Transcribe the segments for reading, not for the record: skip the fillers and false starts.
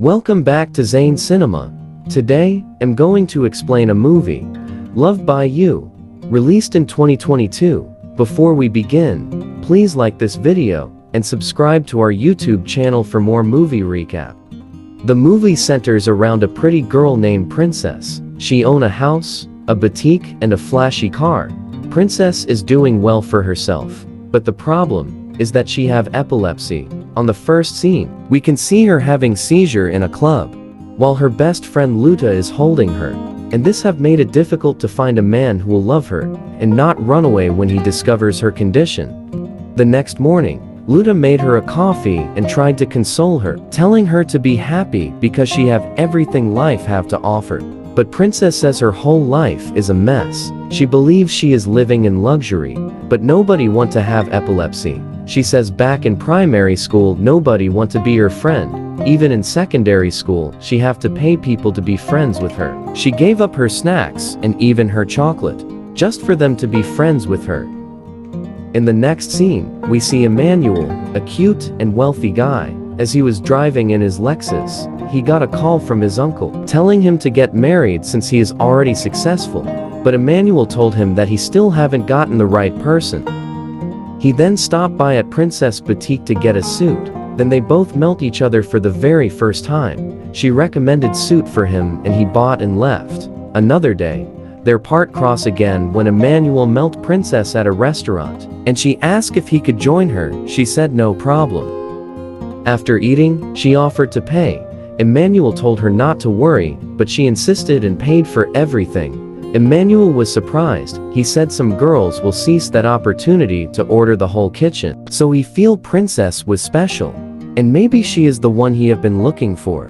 Welcome back to Zane Cinema. Today, I'm going to explain a movie, Loved by You, released in 2022. Before we begin, please like this video and subscribe to our YouTube channel for more movie recap. The movie centers around a pretty girl named Princess. She owns a house, a boutique, and a flashy car. Princess is doing well for herself, but the problem is that she have epilepsy. On the first scene, we can see her having seizure in a club, while her best friend Luta is holding her, and this have made it difficult to find a man who will love her and not run away when he discovers her condition. The next morning, Luta made her a coffee and tried to console her, telling her to be happy because she have everything life have to offer. But Princess says her whole life is a mess. She believes she is living in luxury, but nobody want to have epilepsy. She says back in primary school nobody want to be her friend. Even in secondary school, she have to pay people to be friends with her. She gave up her snacks and even her chocolate, just for them to be friends with her. In the next scene, we see Emmanuel, a cute and wealthy guy. As he was driving in his Lexus, he got a call from his uncle, telling him to get married since he is already successful. But Emmanuel told him that he still haven't gotten the right person. He then stopped by at Princess Boutique to get a suit. Then they both met each other for the very first time. She recommended suit for him and he bought and left. Another day, their path cross again when Emmanuel met Princess at a restaurant, and she asked if he could join her. She said no problem. After eating, she offered to pay. Emmanuel told her not to worry, but she insisted and paid for everything. Emmanuel was surprised. He said some girls will seize that opportunity to order the whole kitchen. So he feel Princess was special, and maybe she is the one he have been looking for.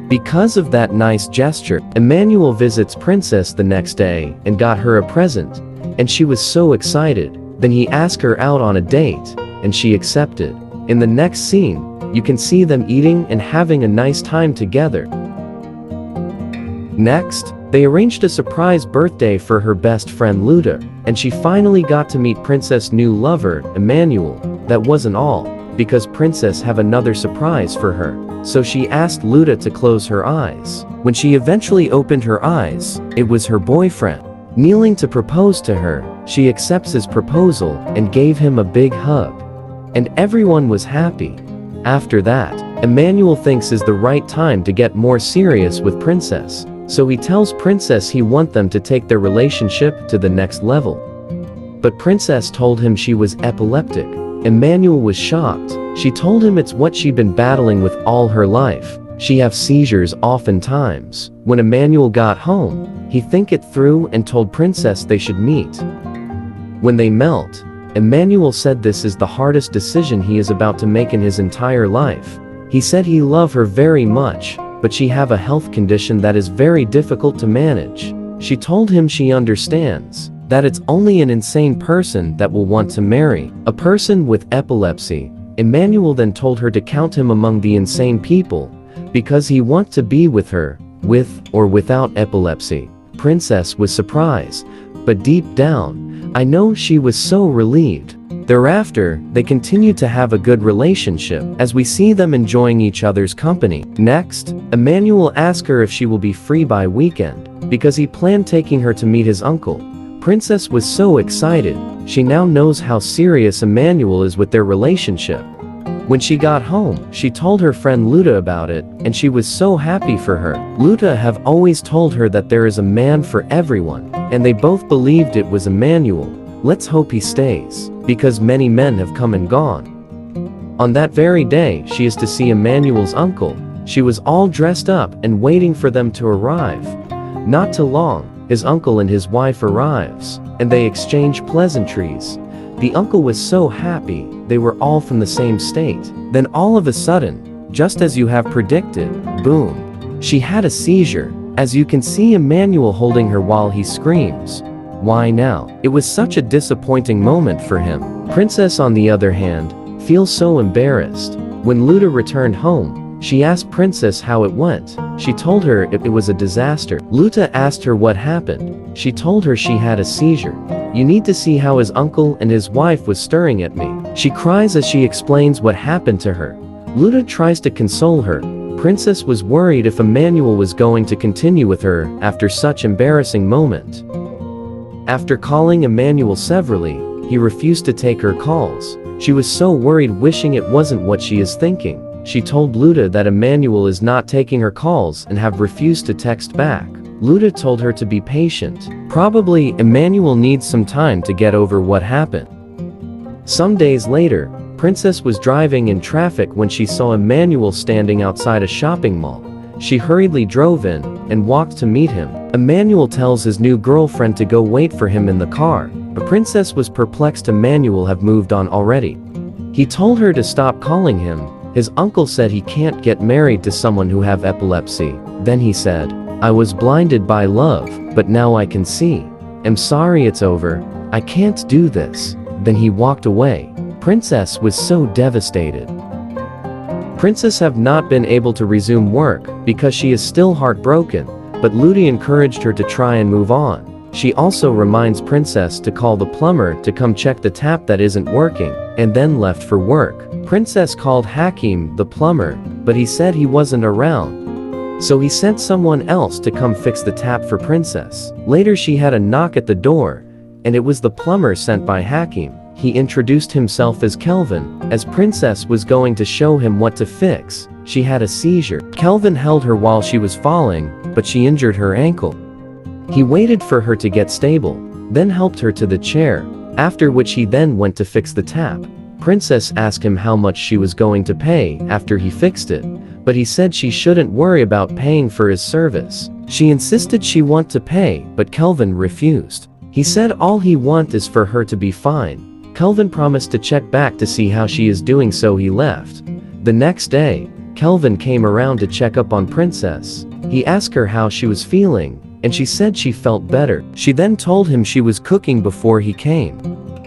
Because of that nice gesture, Emmanuel visits Princess the next day and got her a present, and she was so excited. Then he asked her out on a date, and she accepted. In the next scene, you can see them eating and having a nice time together. Next, they arranged a surprise birthday for her best friend Luta, and she finally got to meet Princess' new lover, Emmanuel. That wasn't all, because Princess have another surprise for her. So she asked Luta to close her eyes. When she eventually opened her eyes, it was her boyfriend. Kneeling to propose to her, she accepts his proposal and gave him a big hug. And everyone was happy. After that, Emmanuel thinks is the right time to get more serious with Princess. So he tells Princess he wants them to take their relationship to the next level. But Princess told him she was epileptic. Emmanuel was shocked. She told him it's what she'd been battling with all her life. She have seizures oftentimes. When Emmanuel got home, he think it through and told Princess they should meet. When they met, Emmanuel said this is the hardest decision he is about to make in his entire life. He said he love her very much, but she have a health condition that is very difficult to manage. She told him she understands that it's only an insane person that will want to marry a person with epilepsy. Emmanuel then told her to count him among the insane people because he wants to be with her, with or without epilepsy. Princess was surprised, but deep down, I know she was so relieved. Thereafter, they continued to have a good relationship as we see them enjoying each other's company. Next, Emmanuel asked her if she will be free by weekend, because he planned taking her to meet his uncle. Princess was so excited. She now knows how serious Emmanuel is with their relationship. When she got home, she told her friend Luta about it, and she was so happy for her. Luta have always told her that there is a man for everyone, and they both believed it was Emmanuel. Let's hope he stays, because many men have come and gone. On that very day, she is to see Emmanuel's uncle. She was all dressed up and waiting for them to arrive. Not too long, his uncle and his wife arrives, and they exchange pleasantries. The uncle was so happy. They were all from the same state. Then all of a sudden, just as you have predicted, boom, she had a seizure. As you can see Emmanuel holding her while he screams. Why now? It was such a disappointing moment for him. Princess, on the other hand, feels so embarrassed. When Luta returned home, she asked Princess how it went. She told her it was a disaster. Luta asked her what happened. She told her she had a seizure. You need to see how his uncle and his wife was staring at me. She cries as she explains what happened to her. Luta tries to console her, Princess was worried if Emmanuel was going to continue with her after such embarrassing moment. After calling Emmanuel severally, he refused to take her calls. She was so worried, wishing it wasn't what she is thinking. She told Luda that Emmanuel is not taking her calls and have refused to text back. Luda told her to be patient. Probably Emmanuel needs some time to get over what happened. Some days later, Princess was driving in traffic when she saw Emmanuel standing outside a shopping mall. She hurriedly drove in and walked to meet him. Emmanuel tells his new girlfriend to go wait for him in the car, but Princess was perplexed. Emmanuel have moved on already. He told her to stop calling him. His uncle said he can't get married to someone who have epilepsy. Then he said, "I was blinded by love, but now I can see. I'm sorry, it's over. I can't do this." Then he walked away. Princess was so devastated. Princess have not been able to resume work because she is still heartbroken, but Ludi encouraged her to try and move on. She also reminds Princess to call the plumber to come check the tap that isn't working, and then left for work. Princess called Hakim, the plumber, but he said he wasn't around. So he sent someone else to come fix the tap for Princess. Later she had a knock at the door, and it was the plumber sent by Hakim. He introduced himself as Kelvin. As Princess was going to show him what to fix, she had a seizure. Kelvin held her while she was falling, but she injured her ankle. He waited for her to get stable, then helped her to the chair, after which he then went to fix the tap. Princess asked him how much she was going to pay after he fixed it, but he said she shouldn't worry about paying for his service. She insisted she want to pay, but Kelvin refused. He said all he want is for her to be fine. Kelvin promised to check back to see how she is doing, so he left. The next day, Kelvin came around to check up on Princess. He asked her how she was feeling, and she said she felt better. She then told him she was cooking before he came.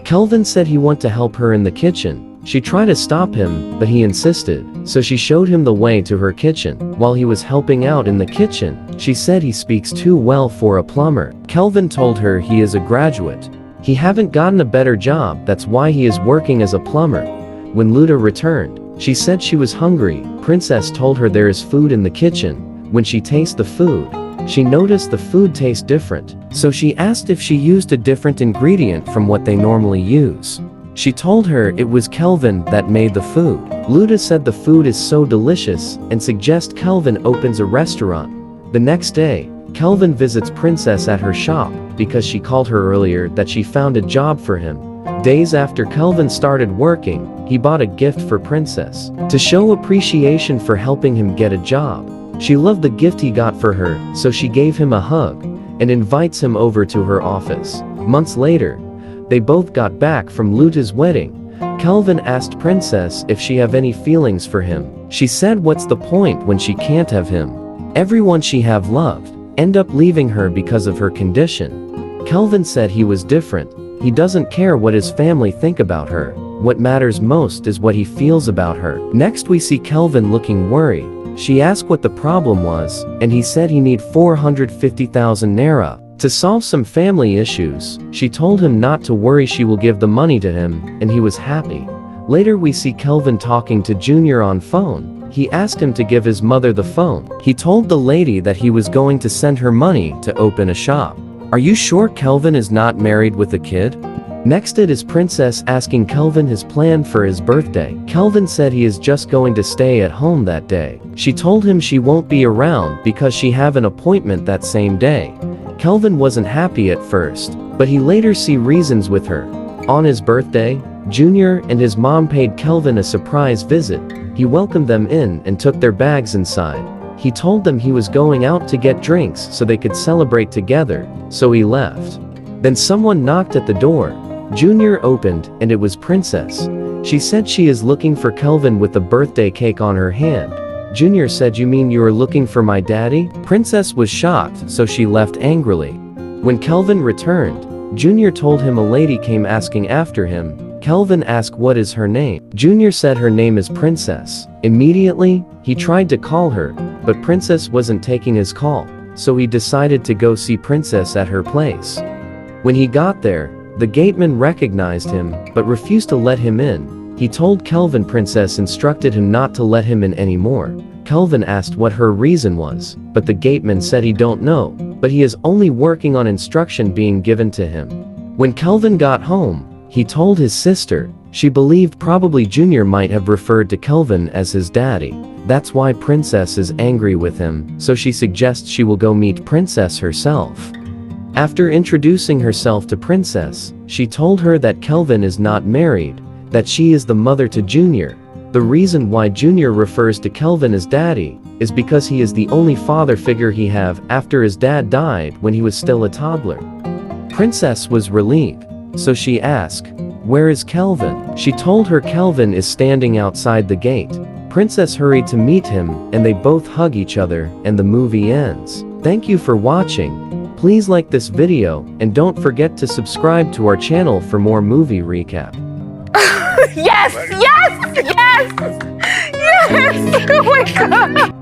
Kelvin said he wanted to help her in the kitchen. She tried to stop him, but he insisted, so she showed him the way to her kitchen. While he was helping out in the kitchen, she said he speaks too well for a plumber. Kelvin told her he is a graduate. He haven't gotten a better job, that's why he is working as a plumber. When Luda returned, she said she was hungry. Princess told her there is food in the kitchen. When she tasted the food, she noticed the food tastes different, so she asked if she used a different ingredient from what they normally use. She told her it was Kelvin that made the food. Luda said the food is so delicious and suggests Kelvin opens a restaurant. The next day, Kelvin visits Princess at her shop because she called her earlier that she found a job for him. Days after Kelvin started working, he bought a gift for Princess to show appreciation for helping him get a job. She loved the gift he got for her, so she gave him a hug and invites him over to her office. Months later, they both got back from Luta's wedding. Kelvin asked Princess if she have any feelings for him. She said what's the point when she can't have him? Everyone she have loved end up leaving her because of her condition. Kelvin said he was different. He doesn't care what his family think about her. What matters most is what he feels about her. Next we see Kelvin looking worried. She asked what the problem was, and he said he need 450,000 naira to solve some family issues. She told him not to worry, she will give the money to him, and he was happy. Later we see Kelvin talking to Junior on phone. He asked him to give his mother the phone. He told the lady that he was going to send her money to open a shop. Are you sure Kelvin is not married with a kid? Next it is Princess asking Kelvin his plan for his birthday. Kelvin said he is just going to stay at home that day. She told him she won't be around because she have an appointment that same day. Kelvin wasn't happy at first, but he later see reasons with her. On his birthday, Junior and his mom paid Kelvin a surprise visit. He welcomed them in and took their bags inside. He told them he was going out to get drinks so they could celebrate together, so he left. Then someone knocked at the door. Junior opened, and it was Princess. She said she is looking for Kelvin with a birthday cake on her hand. Junior said, "You mean you are looking for my daddy?" Princess was shocked, so she left angrily. When Kelvin returned, Junior told him a lady came asking after him. Kelvin asked what is her name. Junior said her name is Princess. Immediately, he tried to call her, but Princess wasn't taking his call, so he decided to go see Princess at her place. When he got there, the gateman recognized him, but refused to let him in. He told Kelvin Princess instructed him not to let him in anymore. Kelvin asked what her reason was, but the gateman said he don't know, but he is only working on instruction being given to him. When Kelvin got home, he told his sister. She believed probably Junior might have referred to Kelvin as his daddy. That's why Princess is angry with him, so she suggests she will go meet Princess herself. After introducing herself to Princess, she told her that Kelvin is not married, that she is the mother to Junior. The reason why Junior refers to Kelvin as daddy is because he is the only father figure he have after his dad died when he was still a toddler. Princess was relieved, so she asked, "Where is Kelvin?" She told her Kelvin is standing outside the gate. Princess hurried to meet him, and they both hug each other, and the movie ends. Thank you for watching. Please like this video, and don't forget to subscribe to our channel for more movie recap. Yes! Yes! Yes! Yes! Oh my god!